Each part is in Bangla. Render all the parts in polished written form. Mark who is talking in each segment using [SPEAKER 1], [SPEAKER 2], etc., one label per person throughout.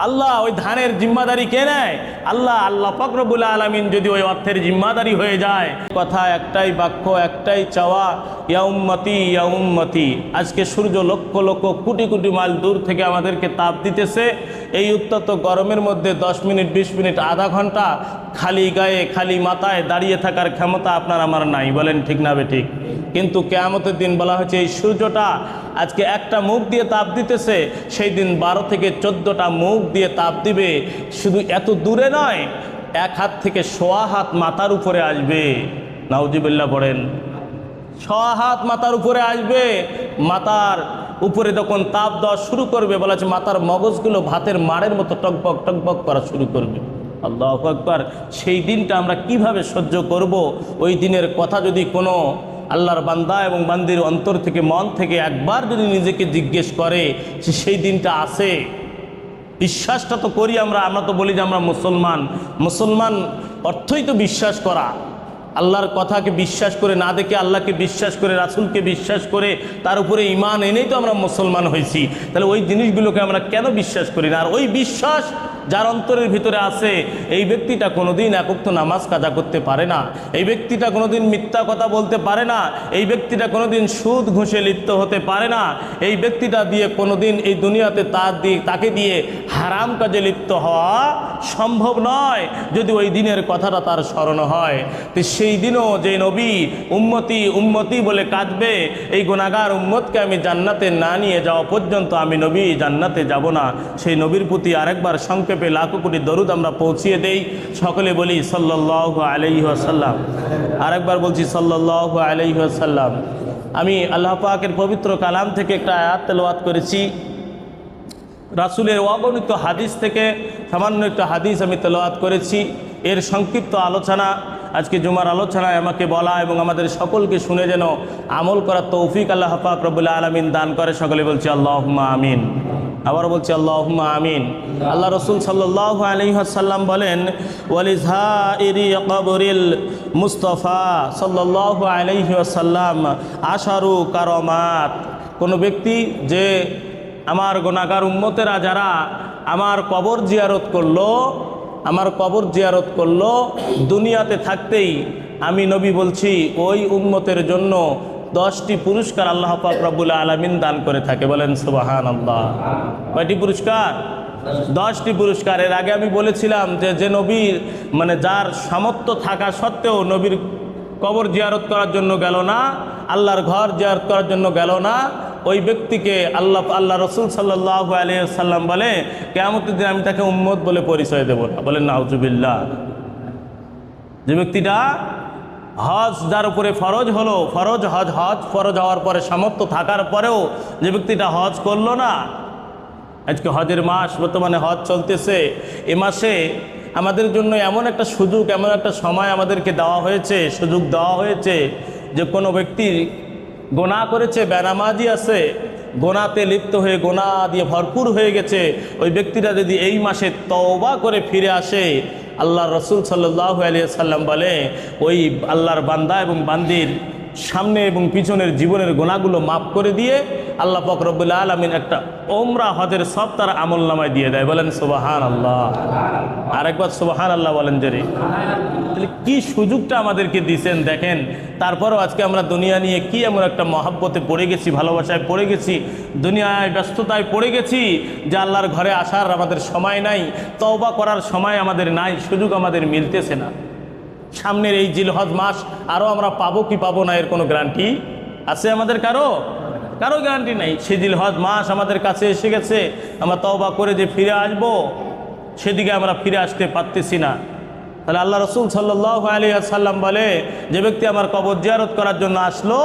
[SPEAKER 1] আল্লাহ ওই ধানের জিম্মাদারি কে নেয়? আল্লাহ। আল্লাহ পাক রব্বুল আলামিন যদি ওই অর্থের জিম্মাদারি হয়ে যায়, কথা একটাই, বাক্য একটাই, চাওয়া, ইয়া উম্মতি ইয়া উম্মতি। আজকে সূর্য লক্ষ লক্ষ কোটি কোটি মাইল দূর থেকে আমাদেরকে তাপ দিতেছে। এই উত্তপ্ত গরমের মধ্যে 10 মিনিট 20 মিনিট আধা ঘন্টা খালি গায়ে খালি মাথায় দাঁড়িয়ে থাকার ক্ষমতা আপনার আমার নাই, বলেন ঠিক না বেঠিক? কিন্তু কিয়ামতের দিন বলা হয়েছে এই সূর্যটা আজকে একটা মুখ দিয়ে তাপ দিতেছে, সেই দিন 12 থেকে 14টা মুখ দিয়ে তাপ দিবে। শুধু এত দূরে নয়, 1 হাত থেকে 1.25 হাত মাথার উপরে আসবে। নাউজুবিল্লাহ পড়েন। 1.25 হাত মাথার উপরে আসবে। মাথার উপরে যখন তাপ দেওয়া শুরু করবে, বলা হচ্ছে মাথার মগজগুলো ভাতের মাড়ের মতো টকবক টকবক করা শুরু করবে। আল্লাহু আকবার। সেই দিনটা আমরা কিভাবে সহ্য করব? ওই দিনের কথা যদি কোনো আল্লাহর বান্দা এবং বান্দির অন্তর থেকে, মন থেকে একবার যদি নিজেকে জিজ্ঞেস করে যে সেই দিনটা আছে, বিশ্বাসটা তো করি আমরা তো বলি যে আমরা মুসলমান। মুসলমান অর্থই তো বিশ্বাস করা। আল্লাহর কথাকে বিশ্বাস করে, না দেখে আল্লাহকে বিশ্বাস করে, রাসূলকে বিশ্বাস করে, তার উপরে ঈমান এনেই তো আমরা মুসলমান হয়েছি। তাহলে ওই জিনিসগুলোকে আমরা কেন বিশ্বাস করি না? আর ওই বিশ্বাস যার অন্তরের ভিতরে আছে, এই ব্যক্তিটা কোনোদিন এক ওয়াক্ত নামাজ কাজা করতে পারে না। এই ব্যক্তিটা কোনোদিন মিথ্যা কথা বলতে পারে না। এই ব্যক্তিটা কোনোদিন সুদ ঘুষে লিপ্ত হতে পারে না। এই ব্যক্তিটা দিয়ে কোনোদিন এই দুনিয়াতে তাকে দিয়ে হারাম কাজে লিপ্ত হওয়া সম্ভব নয়, যদি ওই দিনের কথাটা তার স্মরণ হয়। তো সেই দিনও যে নবী উম্মতি উম্মতি বলে কাঁদবে, এই গুনাহগার উম্মতকে আমি জান্নাতে না নিয়ে যাওয়া পর্যন্ত আমি নবী জান্নাতে যাব না, সেই নবীর প্রতি আরেকবার সংক্ষেপে লাখো কোটি দরুদ আমরা পৌঁছিয়ে দেই। সকলে বলি সাল্লাল্লাহু আলাইহি ওয়াসাল্লাম। আরেকবার বলছি সাল্লাল্লাহু আলাইহি ওয়াসাল্লাম। আমি আল্লাহ পাকের পবিত্র কালাম থেকে একটা আয়াত তেলাওয়াত করেছি, রাসূলের অগণিত হাদিস থেকে সামান্য একটা হাদিস আমি তেলাওয়াত করেছি। এর সংক্ষিপ্ত আলোচনা আজকে জুমার আলোচনায় আমাকে বলা এবং আমাদের সকলকে শুনে যেন আমল করার তৌফিক আল্লাহ পাক রব্বুল আলামিন দান করে। সকলে বলছি আল্লাহুম্মা আমিন। আবার বলছি আল্লাহুম্মা আমিন। আল্লাহ রসুল সাল্লাল্লাহু আলাইহি ওয়াসাল্লাম বলেন, ওয়ালিযহাইরি কবরিল মুস্তাফা সাল্লাল্লাহু আলাইহি ওয়াসাল্লাম আশারু কারামাত। কোনো ব্যক্তি যে আমার গুনাহগার উম্মতেরা যারা আমার কবর জিয়ারত করলো, দুনিয়াতে থাকতেই আমি নবী বলছি ওই উম্মতের জন্য 10টি পুরস্কার আল্লাহ পাক রব্বুল আলামিন দান করে থাকে। বলেন সুবহানাল্লাহ। কয়টি পুরস্কার? 10টি পুরস্কার। এর আগে আমি বলেছিলাম যে নবীর যার সামর্থ্য থাকা সত্ত্বেও নবীর কবর জিয়ারত করার জন্য গেল না, আল্লাহর ঘর জিয়ারত করার জন্য গেল না, ওই ব্যক্তিকে আল্লাহ রসুল সাল্লাল্লাহু আলাইহি ওয়াসাল্লাম বলে কিয়ামতের দিন আমি তাকে উম্মত বলে পরিচয় দেব না। বলেন নাউজুবিল্লাহ। যে ব্যক্তিটা হজ যার উপরে ফরজ হলো, হজ ফরজ হওয়ার পরে সামর্থ্য থাকার পরেও যে ব্যক্তিটা হজ করলো না, আজকে হজের মাস, বর্তমানে হজ চলতেছে, এ মাসে আমাদের জন্য এমন একটা সুযোগ, এমন একটা সময় আমাদেরকে সুযোগ দেওয়া হয়েছে যে কোনো ব্যক্তি গোনাহ করেছে, বেনামাজি আছে, গোনাতে লিপ্ত হয়ে গোনাহ দিয়ে ভরপুর হয়ে গেছে, ওই ব্যক্তিটা যদি এই মাসে তওবা করে ফিরে আসে, আল্লাহ রসুল সাল্লাল্লাহু আলাইহি ওয়াসাল্লাম বলে ওই আল্লাহর বান্দা এবং বান্দির সামনে এবং পিছনের জীবনের গোনাগুলো মাফ করে দিয়ে আল্লাহ পাক রব্বুল আলামিন একটা ওমরা হজের সব তার আমলনামায় দিয়ে দেয়। বলেন সুবহানাল্লাহ। আরেকবার সুবহানাল্লাহ বলেন জোরে। তাহলে কি সুযোগটা আমাদেরকে দিয়েছেন দেখেন। তারপরও আজকে আমরা দুনিয়া নিয়ে কি এমন একটা মহাব্বতে পড়ে গেছি, ভালোবাসায় পড়ে গেছি, দুনিয়ায় ব্যস্ততায় পড়ে গেছি যে আল্লাহর ঘরে আসার আমাদের সময় নাই, তওবা করার সময় আমাদের নাই, সুযোগ আমাদের মিলতেছে না। সামনের এই জিলহজ মাস আরও আমরা পাবো কি পাবো না এর কোনো গ্যারান্টি আছে আমাদের? কারো গ্যারান্টি নাই। সেই জিলহজ মাস আমাদের কাছে এসে গেছে, আমরা তওবা করে যে ফিরে আসবো সেদিকে আমরা ফিরে আসতে পারতেছি না। তাহলে আল্লাহ রসুল সাল্লাল্লাহু আলাইহি ওয়াসাল্লাম বলে যে ব্যক্তি আমার কবর জিয়ারত করার জন্য আসলো,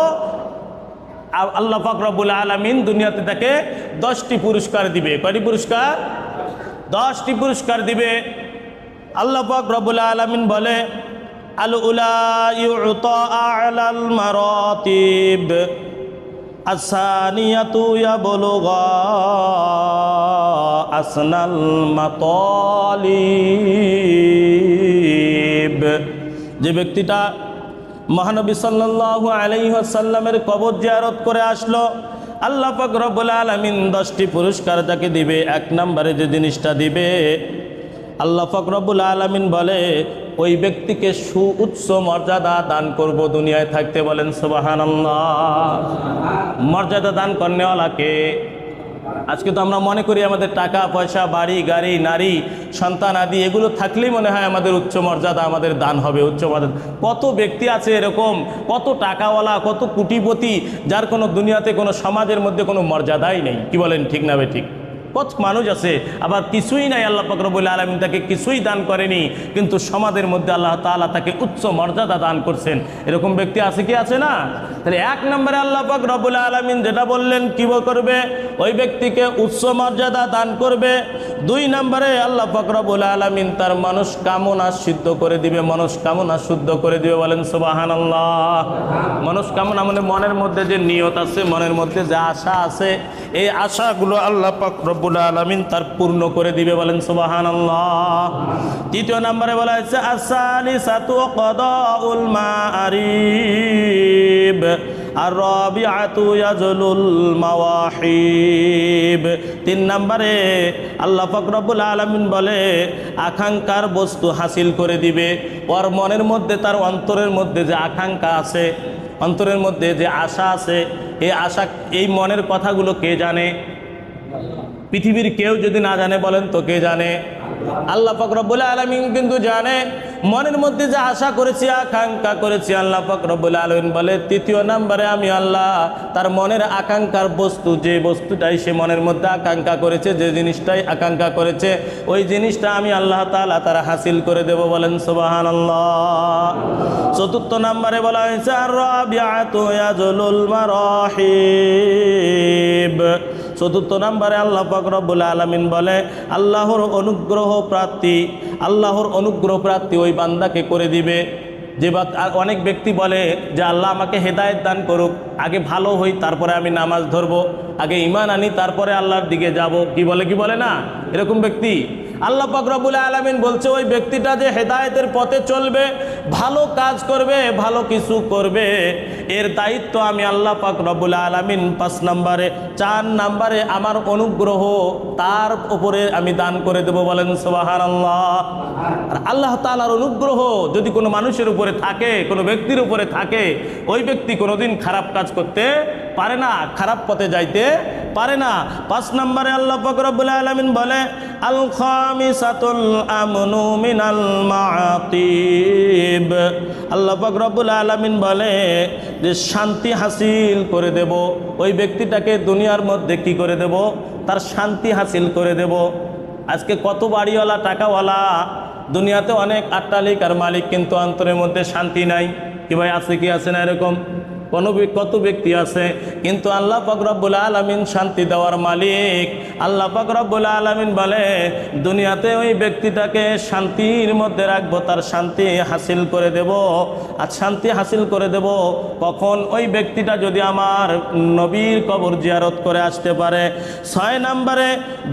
[SPEAKER 1] আল্লাহ পাক রব্বুল আলামিন দুনিয়াতে তাকে 10টি পুরস্কার দিবে। কয়টি পুরস্কার? 10টি পুরস্কার দিবে। আল্লাহ পাক রব্বুল আলামিন বলে আল উলা ইউতা আলাল মারাতিব আসানিয়াতু ইয়াবলুগা আসনাল মাতালিব। যে ব্যক্তিটা মহানবী সাল্লাল্লাহু আলাইহি ওয়াসাল্লামের কবর জিয়ারত করে আসলো, আল্লাহ পাক রব্বুল আলামিন 10টি পুরস্কার তাকে দিবে। 1 নম্বরে যে জিনিসটা দিবে, আল্লাহ পাক রব্বুল আলামিন বলে ওই ব্যক্তিকে সুউচ্চ মর্যাদা দান করব দুনিয়ায় থাকতে। বলেন সুবহানাল্লাহ। মর্যাদা দান করনেওয়ালাকে আজকে তো আমরা মনে করি আমাদের টাকা পয়সা, বাড়ি গাড়ি, নারী সন্তান আদি এগুলো থাকলেই মনে হয় আমাদের উচ্চ মর্যাদা, আমাদের দান হবে উচ্চ মর্যাদা। কত ব্যক্তি আছে এরকম, কত টাকাওয়ালা, কত কোটিপতি, যার কোনো দুনিয়াতে কোনো সমাজের মধ্যে কোনো মর্যাদাই নেই। কি বলেন, ঠিক না ঠিক? কত মানুষ আছে আবার কিছুই নাই, আল্লাহ পাক রব্বুল আলামিন তাকে কিছুই দান করেনি, কিন্তু সমাজের মধ্যে আল্লাহ তাআলা তাকে উচ্চ মর্যাদা দান করছেন। এরকম ব্যক্তি আছে কি আছে না? তাহলে 1 নম্বরে আল্লাহ পাক রব্বুল আলামিন যেটা বললেন কি করবে, ওই ব্যক্তিকে উচ্চ মর্যাদা দান করবে। 2 নম্বরে আল্লাহ পাক রব্বুল আলামিন তার মনস্কামনা সিদ্ধ করে দিবে, মনস্কামনা শুদ্ধ করে দিবে। বলেন সুবহানাল্লাহ। মনস্কামনা মানে মনের মধ্যে যে নিয়ত আছে, মনের মধ্যে যে আশা আছে, এই আশাগুলো আল্লাহ পাক রব্বুল আলামিন তার পূর্ণ করে দিবে। বলেন সুবহানাল্লাহ। 3 নম্বরে বলা হয়েছে আস-সালিসাতু কদাউল মাআরিব আর রাবিআতু ইয়াজলুল মাওয়াহিব। 3 নম্বরে আল্লাহ পাক রব্বুল আলামিন বলে আকাঙ্ক্ষার বস্তু হাসিল করে দিবে। ওর মনের মধ্যে, তার অন্তরের মধ্যে যে আকাঙ্ক্ষা আছে, অন্তরের মধ্যে যে আশা আছে, এই আশা, এই মনের কথাগুলো কে জানে? পৃথিবীর কেউ যদি না জানে বলেন তো কে জানে? আল্লাহ পাক রব্বুল আলামিন কিন্তু জানে। মনের মধ্যে যে আশা করেছি, আকাঙ্ক্ষা করেছি, আল্লাহ পাক রব্বুল আলামিন বলে 3 নম্বরে আমি আল্লাহ তার মনের আকাঙ্ক্ষার বস্তু, যে বস্তুটাই সে মনের মধ্যে আকাঙ্ক্ষা করেছে, যে জিনিসটাই আকাঙ্ক্ষা করেছে, ওই জিনিসটা আমি আল্লাহ তাআলা তারা হাসিল করে দেব। বলেন সুবহানাল্লাহ। 4 নম্বরে বলা হয়েছে আর রাবিআতু ইয়াজলুল মারাহিব। 4 নম্বরে আল্লাহ পাক রব্বুল আলামিন বলে আল্লাহর অনুগ্রহ প্রাপ্তি, আল্লাহর অনুগ্রহ প্রাপ্তি ওই বান্দাকে করে দিবে। যে অনেক ব্যক্তি বলে যে আল্লাহ আমাকে হেদায়েত দান করুক, আগে ভালো হই তারপরে আমি নামাজ ধরবো, আগে ঈমান আনি তারপরে আল্লাহর দিকে যাব। কি বলে না এরকম ব্যক্তি? আল্লাহ পাক রব্বুল আলামিন বলছে ওই ব্যক্তিটা যে হেদায়েতের পথে চলবে, ভালো কাজ করবে, ভালো কিছু করবে, এর দায়িত্ব আমি আল্লাহ পাক রব্বুল আলামিন 5 নম্বরে 4 নম্বরে আমার অনুগ্রহ তার উপরে আমি দান করে দেব। বলেন সুবহানাল্লাহ। আর আল্লাহ তাআলার অনুগ্রহ যদি কোনো মানুষের উপরে থাকে, কোনো ব্যক্তির উপরে থাকে, ওই ব্যক্তি কোনোদিন খারাপ কাজ করতে পারে না, খারাপ পথে যাইতে পারে না। 5 নম্বরে আল্লাহ পাক রব্বুল আলামিন বলে আল খামিসাতুল আমনু মিনাল মাআতিব। আল্লাহ পাক রব্বুল আলামিন বলে যে শান্তি হাসিল করে দেব ওই ব্যক্তিটাকে, দুনিয়ার মধ্যে কি করে দেব? তার শান্তি হাসিল করে দেব। আজকে কত বাড়িওয়ালা, টাকাওয়ালা, দুনিয়াতে অনেক আট্টালিকার মালিক, কিন্তু অন্তরের মধ্যে শান্তি নাই। কি ভাই আছে কি আছে না এরকম? কত ব্যক্তি আছে, কিন্তু আল্লাহ পাক রব্বুল আলামিন শান্তি দেওয়ার মালিক। আল্লাহ পাক রব্বুল আলামিন বলে দুনিয়াতে ওই ব্যক্তিটাকে শান্তির মধ্যে রাখবো, তার শান্তি হাসিল করে দেব। আর শান্তি হাসিল করে দেব কখন? ওই ব্যক্তিটা যদি আমার নবীর কবর জিয়ারত করে আসতে পারে। 6 নম্বরে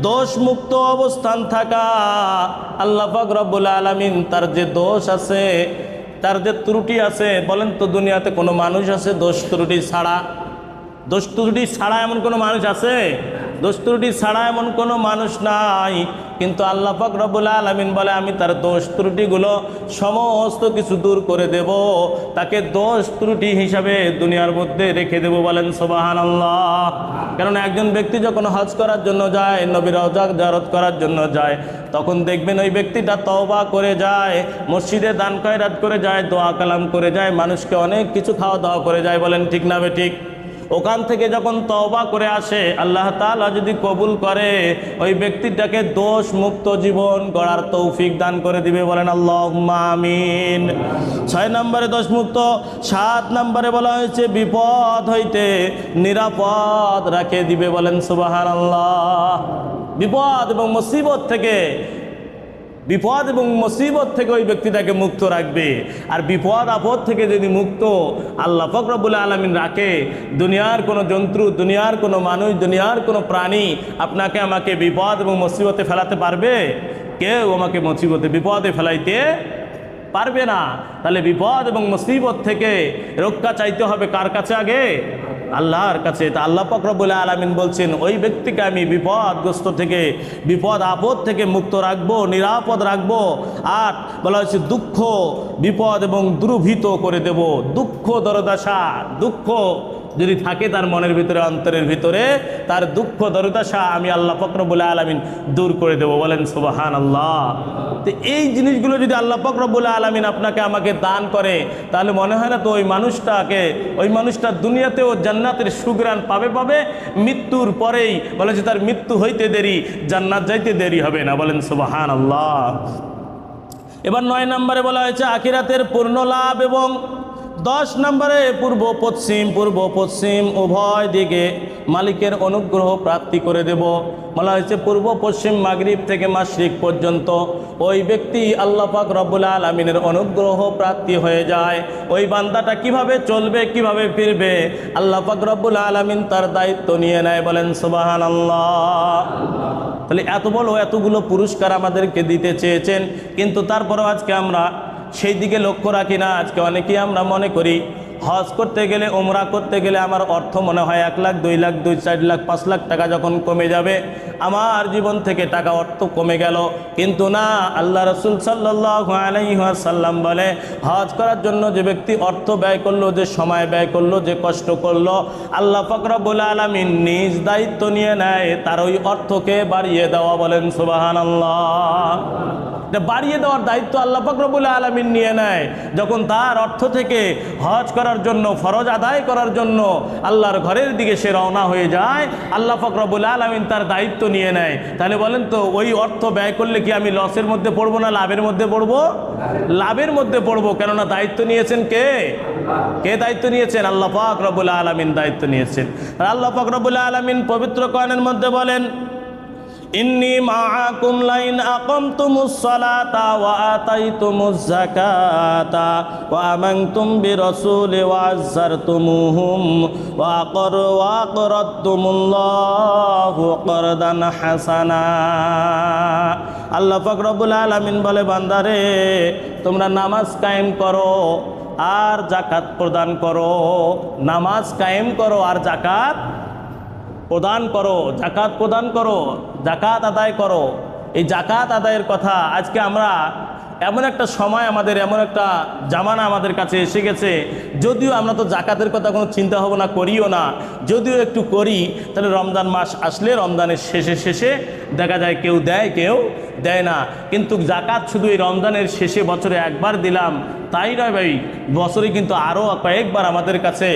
[SPEAKER 1] দোষমুক্ত অবস্থান থাকা। আল্লাহ পাক রব্বুল আলামিন তার যে দোষ আছে, তার যে ত্রুটি আছে, বলেন তো দুনিয়াতে কোনো মানুষ আছে দোষ ত্রুটি ছাড়া? দোষ ত্রুটি ছাড়া এমন কোনো মানুষ আছে? দোষ ত্রুটি ছাড়া এমন কোনো মানুষ নাই। কিন্তু আল্লাহ পাক রব্বুল আলামিন বলে আমি তার দোষ ত্রুটিগুলো সমস্ত কিছু দূর করে দেব, তাকে দোষ ত্রুটি হিসাবে দুনিয়ার মধ্যে রেখে দেব। বলেন সুবহানাল্লাহ। কারণ একজন ব্যক্তি যখন হজ করার জন্য যায়, নবীর রওজা জিয়ারত করার জন্য যায়, তখন দেখবেন ওই ব্যক্তিটা তওবা করে যায়, মসজিদে দান খয়রাত করে যায়, দোয়া কালাম করে যায়, মানুষকে অনেক কিছু খাওয়া দাওয়া করে যায়। বলেন ঠিক না বেঠিক? ওখান থেকে যখন তওবা করে আসে, আল্লাহ তাআলা যদি কবুল করে ওই ব্যক্তিটাকে দোষ মুক্ত জীবন গড়ার তৌফিক দান করে দিবে। বলেন আল্লাহুম্মা আমিন। 6 নম্বরে দোষ মুক্ত। 7 নম্বরে বলা হয়েছে বিপদ হইতে নিরাপদ রাখে দিবে। বলেন সুবহানাল্লাহ। বিপদ এবং মুসিবত থেকে, বিপদ এবং মুসিবত থেকে ওই ব্যক্তিটাকে মুক্ত রাখবে। আর বিপদ আপদ থেকে যদি মুক্ত আল্লাহ পাক রব্বুল আলামিন রাখে, দুনিয়ার কোনো জন্তু, দুনিয়ার কোনো মানুষ, দুনিয়ার কোনো প্রাণী আপনাকে আমাকে বিপদ এবং মুসিবতে ফেলাতে পারবে? কেউ আমাকে মুসিবতে, বিপদে ফেলাইতে পারবে না। তাহলে বিপদ এবং মুসিবত থেকে রক্ষা চাইতে হবে কার কাছে? আগে আল্লাহর কাছে। তা আল্লাহ পাক রব্বুল আলামিন বলছেন ওই ব্যক্তিকে আমি বিপদগ্রস্ত থেকে, বিপদ আপদ থেকে মুক্ত রাখবো, নিরাপদ রাখবো। আর বলা হয়েছে দুঃখ বিপদ এবং দুর্ভীত করে দেব। দুঃখ দরদাসা, দুঃখ যদি থাকে তার মনের ভিতরে, অন্তরের ভিতরে, তার দুঃখ দরদাসা আমি আল্লাহ পাক রব্বুল আলামিন দূর করে দেব। বলেন সুবহানাল্লাহ। তো এই জিনিসগুলো যদি আল্লাহ পাক রব্বুল আলামিন আপনাকে আমাকে দান করে, তাহলে মনে হয় না তো ওই মানুষটা দুনিয়াতেও জান্নাতের সুগ্রাণ পাবে, মৃত্যুর পরেই বলে যে তার মৃত্যু হইতে দেরি, জান্নাত যাইতে দেরি হবে না। বলেন সুবহানাল্লাহ। এবার 9 নম্বরে বলা হয়েছে আখিরাতের পূর্ণ লাভ, এবং 10 নম্বরে পূর্ব পশ্চিম উভয় দিকে মালিকের অনুগ্রহ প্রাপ্তি করে দেব। বলা হয়েছে পূর্ব পশ্চিম, মাগরিব থেকে মাশরিক পর্যন্ত ওই ব্যক্তি আল্লাহ পাক রব্বুল আলামিনের অনুগ্রহ প্রাপ্তি হয়ে যায়। ওই বান্দাটা কিভাবে চলবে, কিভাবে ফিরবে, আল্লাহ পাক রব্বুল আলামিন তার দায়িত্ব নিয়ে নেয়। বলেন সুবহানাল্লাহ। তাহলে এতগুলো পুরস্কার আমাদেরকে দিতে চেয়েছেন, কিন্তু তারপরেও আজকে আমরা সেই দিকে লক্ষ্য রাখি না। আজকে অনেকেই আমরা মনে করি হজ করতে গেলে, উমরা করতে গেলে আমার অর্থ মনে হয় 1 লাখ, 2 লাখ, 4 লাখ, 5 লাখ টাকা যখন কমে যাবে আমার জীবন থেকে টাকা অর্থ কমে গেল। কিন্তু না, আল্লাহ রাসূল সাল্লাল্লাহু আলাইহি ওয়াসাল্লাম বলে হজ করার জন্য যে ব্যক্তি অর্থ ব্যয় করলো, যে সময় ব্যয় করলো, যে কষ্ট করলো, আল্লাহ পাক রব্বুল আলামিন নিজ দায়িত্ব নিয়ে নেয় তার ওই অর্থকে বাড়িয়ে দেওয়া। বলেন সুবহানাল্লাহ। বাড়িয়ে দেওয়ার দায়িত্ব আল্লাহ পাক রব্বুল আলামিন নিয়ে নেয়। যখন তার অর্থ থেকে হজ করার জন্য, ফরজ আদায় করার জন্য আল্লাহর ঘরের দিকে সে রওনা হয়ে যায়, আল্লাহ পাক রব্বুল আলামিন তার দায়িত্ব নিয়ে নেয়। তাহলে বলেন তো ওই অর্থ ব্যয় করলে কি আমি লসের মধ্যে পড়বো না লাভের মধ্যে পড়বো? লাভের মধ্যে পড়বো। কেননা দায়িত্ব নিয়েছেন কে? দায়িত্ব নিয়েছেন? আল্লাহ পাক রব্বুল আলামিন দায়িত্ব নিয়েছেন। আর আল্লাহ পাক রব্বুল আলামিন পবিত্র কোরআনের মধ্যে বলেন ইন্নী মাআকুম লাইন আকামতুমুস সালাতা ওয়া আতাইতুমুজ যাকাতা ওয়া আমানতুম বিরাসূলি ওয়া আযযারতুমুহুম ওয়া aqradtumuল্লাহু করদান হাসানা। আল্লাহ পাক রব্বুল আলামিন বলে বান্দারে তোমরা নামাজ কায়েম করো আর যাকাত প্রদান করো। নামাজ কায়েম করো আর যাকাত প্রদান করো, যাকাত প্রদান করো, যাকাত আদায় করো। এই যাকাত আদায়ের কথা আজকে আমরা এমন একটা সময়, আমাদের এমন একটা জামানা আমাদের কাছে এসে গেছে, যদিও আমরা তো যাকাতের কথা কোনো চিন্তা ভাবনা করিও না, যদিও একটু করি, তাহলে রমজান মাস আসলে রমজানের শেষে দেখা যায় কেউ দেয়, কেউ দেয় না। কিন্তু যাকাত শুধু এই রমজানের শেষে বছরে একবার দিলাম তাই নয় ভাই, বছরে কিন্তু আরও কয়েকবার আমাদের কাছে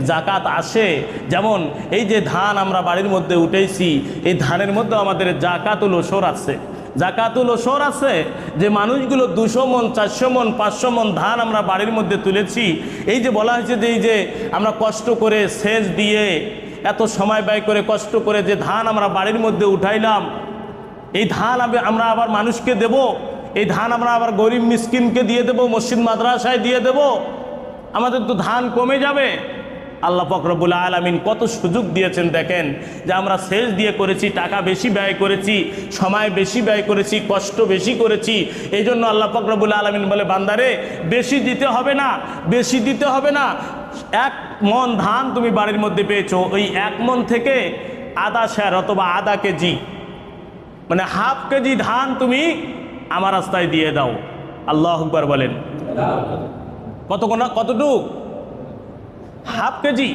[SPEAKER 1] যাকাত আসে। যেমন এই যে ধান আমরা বাড়ির মধ্যে উঠেছি, এই ধানের মধ্যে আমাদের জাকাতুল ওশর আছে। জাকাতুল ওশর আছে যে মানুষগুলো 200 মন, 400 মন, 500 মন ধান আমরা বাড়ির মধ্যে তুলেছি। এই যে বলা হয়েছে যে এই যে আমরা কষ্ট করে সেচ দিয়ে, এত সময় ব্যয় করে কষ্ট করে যে ধান আমরা বাড়ির মধ্যে উঠাইলাম, এই ধান আমরা আবার মানুষকে দেব, এই ধান আমরা আবার গরিব মিসকিনকে দিয়ে দেব, মসজিদ মাদ্রাসায় দিয়ে দেব, আমাদের তো ধান কমে যাবে। আল্লাহ পাক রব্বুল আলামিন কত সুযোগ দিয়েছেন দেখেন, যে আমরা সেচ দিয়ে করেছি, টাকা বেশি ব্যয় করেছি, সময় বেশি ব্যয় করেছি, কষ্ট বেশি করেছি। এই জন্য আল্লাহ পাক রব্বুল আলামিন বলে বান্দারে বেশি দিতে হবে না, বেশি দিতে হবে না। 1 মন ধান তুমি বাড়ির মধ্যে পেয়েছো, ওই 1 মন থেকে আধা সের অথবা আধা কেজি, মানে হাফ কেজি ধান তুমি আমার রাস্তায় দিয়ে দাও। আল্লাহু আকবার বলেন। কতটুক? Half KG.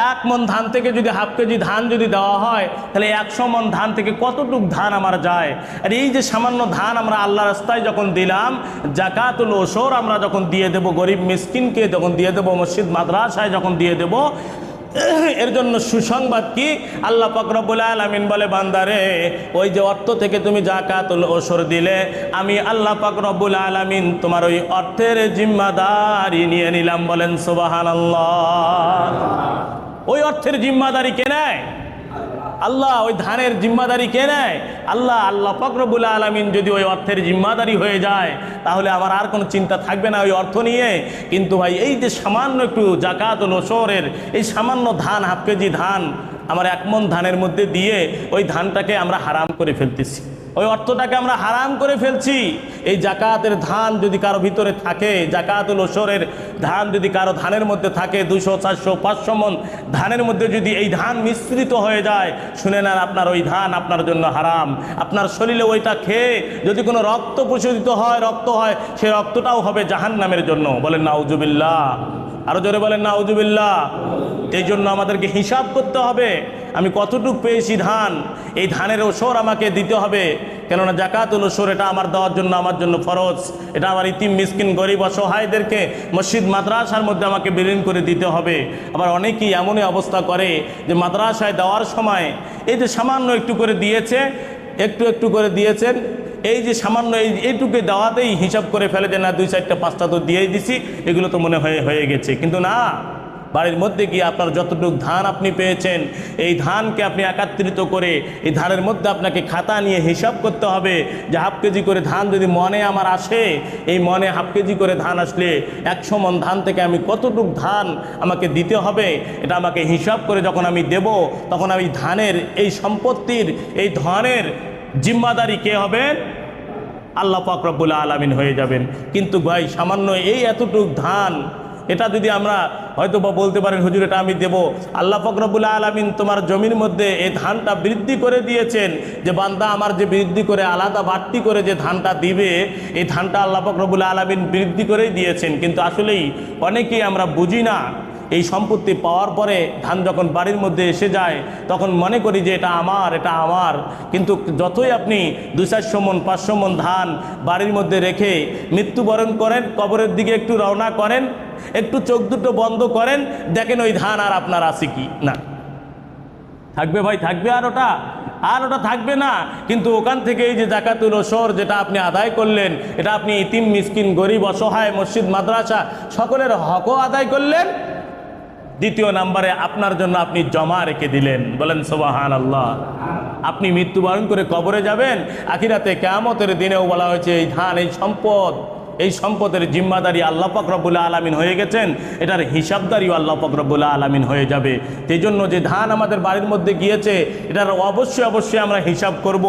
[SPEAKER 1] 1 মন ধান থেকে যদি হাফ কেজি ধান যদি দেওয়া হয়, তাহলে 100 মন ধান থেকে কতটুক ধান আমার যায়? আর এই যে সামান্য ধান আমরা আল্লাহ রাস্তায় যখন দিলাম, জাকাতুল ওশর আমরা যখন দিয়ে দেব, গরিব মিসকিনকে যখন দিয়ে দেব, মসজিদ মাদ্রাসায় যখন দিয়ে দেব, এর জন্য সুসংবাদ কি? আল্লাহ পাক রব্বুল আলামিন বলে বান্দারে ওই যে অর্থ থেকে তুমি যাকাতুল ওশর দিলে, আমি আল্লাহ পাক রব্বুল আলামিন তোমার ওই অর্থের জিম্মাদারি নিয়ে নিলাম। বলেন সুবহানাল্লাহ। ওই অর্থের জিম্মাদারি কে নেয়? আল্লাহ। ওই ধানের জিম্মাদারি কে নেয়? আল্লাহ। আল্লাহ পাক রব্বুল আলামিন যদি ওই অর্থের জিম্মাদারি হয়ে যায়, তাহলে আমার আর কোনো চিন্তা থাকবে না ওই অর্থ নিয়ে। কিন্তু ভাই এই যে সামান্য একটু যাকাতুল ওশরের এই সামান্য ধান, হাফ কেজি ধান আমার 1 মণ ধানের মধ্যে দিয়ে ওই ধানটাকে আমরা হারাম করে ফেলতেছি, ওই অর্থটাকে আমরা হারাম করে ফেলছি। এই জাকাতের ধান যদি কারো ভিতরে থাকে, জাকাতুল ওসরের ধান যদি কারো ধানের মধ্যে থাকে, 200, 400, 500 মণ ধানের মধ্যে যদি এই ধান মিশ্রিত হয়ে যায়, শুনে নেন আপনার ওই ধান আপনার জন্য হারাম। আপনার শরীরে ওইটা খেয়ে যদি কোনো রক্ত প্রশোধিত হয়, রক্ত হয়, সেই রক্তটাও হবে জাহান্নামের জন্য। বলেন নাউজুবিল্লাহ, আরো জোরে বলেন নাউজুবিল্লাহ। এই জন্য আমাদেরকে হিসাব করতে হবে, আমি কতটুক পেয়েছি ধান, এই ধানের ওসর আমাকে দিতে হবে। কেননা জাকাতুল ওসর এটা আমার দেওয়ার জন্য আমার জন্য ফরজ, এটা আমার ইতিম মিসকিন গরিব অসহায়দেরকে মসজিদ মাদ্রাসার মধ্যে আমাকে বিলীন করে দিতে হবে। আবার অনেকেই এমনই অবস্থা করে যে মাদ্রাসায় দেওয়ার সময় এই যে সামান্য একটু করে দিয়েছে, একটু একটু করে দিয়েছেন, এই যে সামান্য এইটুকু দেওয়াতেই হিসাব করে ফেলে যে না 2, 4, 5টা তো দিয়েই দিছি, এগুলো তো মনে হয়ে গেছে। কিন্তু না, বাড়ির মধ্যে গিয়ে আপনার যতটুকু ধান আপনি পেয়েছেন, এই ধানকে আপনি একত্রিত করে এই ধানের মধ্যে আপনাকে খাতা নিয়ে হিসাব করতে হবে যে 1/2 কেজি করে ধান যদি মনে আমার আসে, এই মনে 1/2 কেজি করে ধান আসলে 100 মণ ধান থেকে আমি কতটুকু ধান আমাকে দিতে হবে, এটা আমাকে হিসাব করে যখন আমি দেব, তখন আমি ধানের এই সম্পত্তির এই ধনের জিম্মাদারি কে হবেন? আল্লাহ পাক রব্বুল আলামিন হয়ে যাবেন। কিন্তু ভাই সামান্য এই এতটুক ধান, এটা যদি আমরা হয়তো বা বলতে পারেন হুজুর এটা আমি দেব, আল্লাহ পাক রব্বুল আলামিন তোমার জমির মধ্যে এই ধানটা বৃদ্ধি করে দিয়েছেন, যে বান্দা আমার যে বৃদ্ধি করে আলাদা বাড়তি করে যে ধানটা দিবে, এই ধানটা আল্লাহ পাক রব্বুল আলামিন বৃদ্ধি করেই দিয়েছেন। কিন্তু আসলেই অনেকেই আমরা বুঝি না, এই সম্পত্তি পাওয়ার পরে ধান যখন বাড়ির মধ্যে এসে যায় তখন মনে করি যে এটা আমার, এটা আমার। কিন্তু যতই আপনি 200, 400 মণ 500 মণ ধান বাড়ির মধ্যে রেখে মৃত্যুবরণ করেন, কবরের দিকে একটু রওনা করেন, একটু চোখ দুটো বন্ধ করেন, দেখেন ওই ধান আর আপনার আছে কি না? থাকবে ভাই, থাকবে? আর ওটা থাকবে না। কিন্তু ওখান থেকে এই যে জাকাতুল ওসর যেটা আপনি আদায় করলেন, এটা আপনি ইতিম মিসকিন গরিব অসহায় মসজিদ মাদ্রাসা সকলের হকও আদায় করলেন, দ্বিতীয় নম্বরে আপনার জন্য আপনি জমা রেখে দিলেন। বলেন সুবহানাল্লাহ। আপনি মৃত্যুবরণ করে কবরে যাবেন, আখিরাতে কিয়ামতের দিনেও বলা হয়েছে এই ধান, এই সম্পদ, এই সম্পদের জিম্মাদারি আল্লাহ পাক রব্বুল আলামিন হয়ে গেছেন, এটার হিসাবদারিও আল্লাহ পাক রব্বুল আলামিন হয়ে যাবে। সেই জন্য যে ধান আমাদের বাড়ির মধ্যে গিয়েছে, এটার অবশ্যই আমরা হিসাব করব।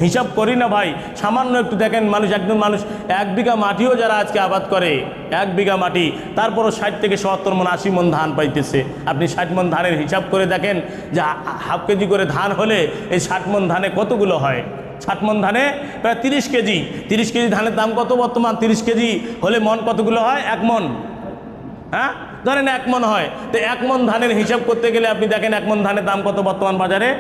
[SPEAKER 1] হিসাব করি না ভাই, সামান্য একটু দেখেন একজন মানুষ 1 বিঘা মাটিও যারা আজকে আবাদ করে, 1 বিঘা মাটি, তারপরও 60 থেকে 70 মণ 80 মণ ধান পাইতেছে। আপনি 60 মণ ধানের হিসাব করে দেখেন যে 1/2 কেজি করে ধান হলে এই 60 মণ ধানে কতগুলো হয়? 60 মণ ধানে প্রায় 30 কেজি। 30 কেজি ধানের দাম কত বর্তমান? 30 কেজি হলে মণ কতগুলো হয়? 1 মণ। হ্যাঁ, ধরেন 1 মণ হয়, তো 1 মণ ধানের হিসাব করতে গেলে আপনি দেখেন 1 মণ ধানের দাম কত বর্তমান বাজারে?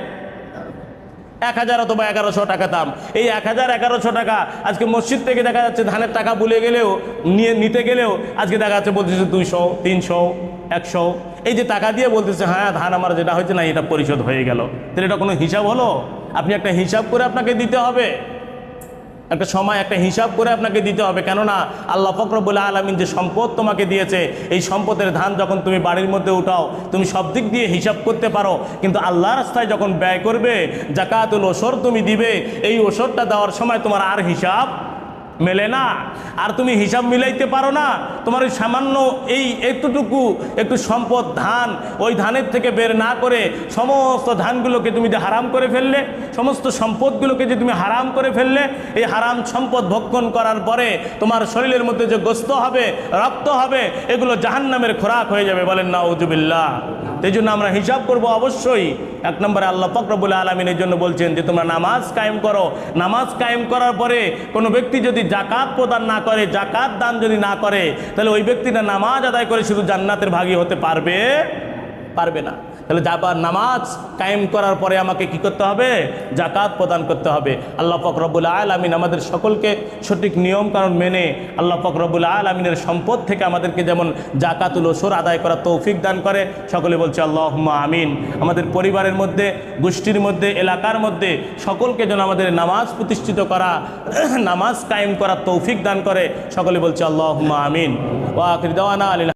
[SPEAKER 1] 1000 অথবা 1100 টাকা দাম। এই 1000-1100 টাকা আজকে মসজিদ থেকে দেখা যাচ্ছে ধানের টাকা ভুলে গেলেও নিতে গেলেও আজকে দেখা যাচ্ছে বলতেছে 200, 300, 100, এই যে টাকা দিয়ে বলতেছে হ্যাঁ ধান আমার যেটা হয়েছে না এটা পরিশোধ হয়ে গেল। তাহলে এটা কোনো হিসাব হলো? আপনি একটা হিসাব করে আপনাকে দিতে হবে, একটা সময় একটা হিসাব করে আপনাকে দিতে হবে। কেননা আল্লাহ পাক রব্বুল আলামিন যে সম্পদ তোমাকে দিয়েছে, এই সম্পদের ধান যখন তুমি বাড়ির মধ্যে উঠাও, তুমি সব দিক দিয়ে হিসাব করতে পারো, কিন্তু আল্লাহর রাস্তায় যখন ব্যয় করবে, জাকাতুল ওসর তুমি দিবে, এই ওসরটা দেওয়ার সময় তোমার আর হিসাব মেলে না, আর তুমি হিসাব মিলাইতে পারো না। তোমার ওই সামান্য এই একটু সম্পদ ধান, ওই ধানের থেকে বের না করে সমস্ত ধানগুলোকে তুমি যে হারাম করে ফেললে, সমস্ত সম্পদগুলোকে যে তুমি হারাম করে ফেললে, এই হারাম সম্পদ ভক্ষণ করার পরে তোমার শরীরের মধ্যে যে গোস্ত হবে, রক্ত হবে, এগুলো জাহান্নামের খোরাক হয়ে যাবে। বলেন নাউজুবিল্লাহ। এই জন্য আমরা হিসাব করব অবশ্যই। 1 নম্বরে আল্লাহ পাক রব্বুল আলামিন এই জন্য বলছেন যে তোমরা নামাজ কায়েম করো। নামাজ কায়েম করার পরে কোনো ব্যক্তি যদি জাকাত প্রদান না করে, জাকাত দান যদি না করে, তাহলে ওই ব্যক্তিটা নামাজ আদায় করে শুধু জান্নাতের ভাগী হতে পারবে না। তাহলে নামাজ কায়েম করার পরে আমাকে কি করতে হবে? জাকাত প্রদান করতে হবে। আল্লাহ পাক রব্বুল আলামিন আমাদের সকলকে সঠিক নিয়ম কানুন মেনে আল্লাহ পাক রব্বুল আলামিনের সম্পদ থেকে আমাদেরকে যেমন জাকাতুল ওসর আদায় করার তৌফিক দান করে, সকলে বলছে আল্লাহুম্মা আমিন। আমাদের পরিবারের মধ্যে, গোষ্ঠীর মধ্যে, এলাকার মধ্যে সকলকে যেন আমাদের নামাজ প্রতিষ্ঠিত করা, নামাজ কায়েম করার তৌফিক দান করে, সকলে বলছে আল্লাহুম্মা আমিন। ওয়া আখির দাওয়ানা